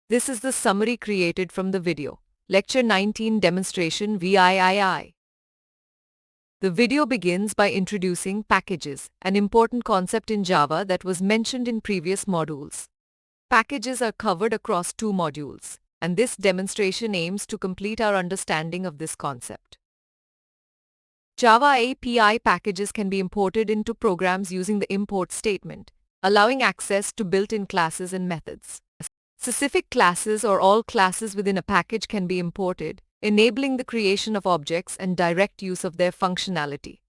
This is the summary created from the video. Lecture 19 Demonstration-VIII. The video begins by introducing packages, an important concept in Java that was mentioned in previous modules. Packages are covered across 2 modules, and this demonstration aims to complete our understanding of this concept. Java API packages can be imported into programs using the import statement, allowing access to built-in classes and methods. Specific classes or all classes within a package can be imported, enabling the creation of objects and direct use of their functionality.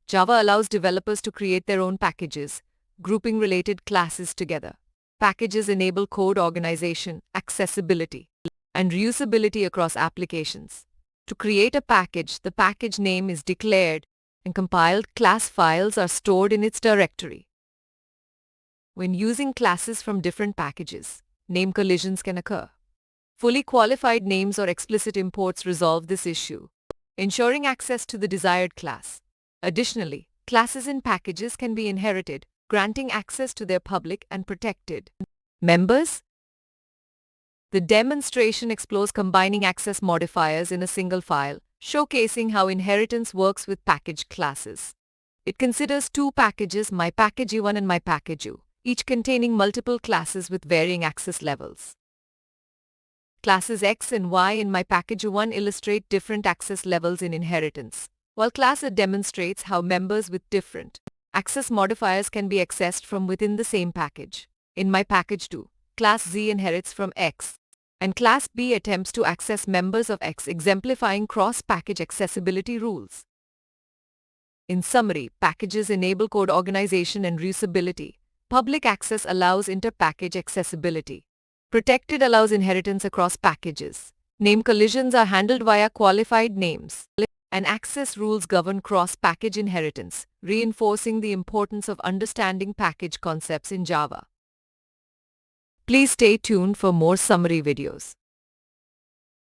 Java allows developers to create their own packages, grouping related classes together. Packages enable code organization, accessibility, and reusability across applications. To create a package, the package name is declared and compiled class files are stored in its directory. When using classes from different packages, name collisions can occur. Fully qualified names or explicit imports resolve this issue, ensuring access to the desired class. Additionally, classes in packages can be inherited, granting access to their public and protected members. The demonstration explores combining access modifiers in a single file, showcasing how inheritance works with package classes. It considers 2 packages, myPackage1 and myPackage2, each containing multiple classes with varying access levels. Classes X and Y in myPackage1 illustrate different access levels in inheritance, while class A demonstrates how members with different access modifiers can be accessed from within the same package. In myPackage2, class Z inherits from X, and class B attempts to access members of X, exemplifying cross-package accessibility rules. In summary, packages enable code organization and reusability. Public access allows inter-package accessibility. Protected allows inheritance across packages. Name collisions are handled via qualified names. And access rules govern cross-package inheritance, reinforcing the importance of understanding package concepts in Java. Please stay tuned for more summary videos.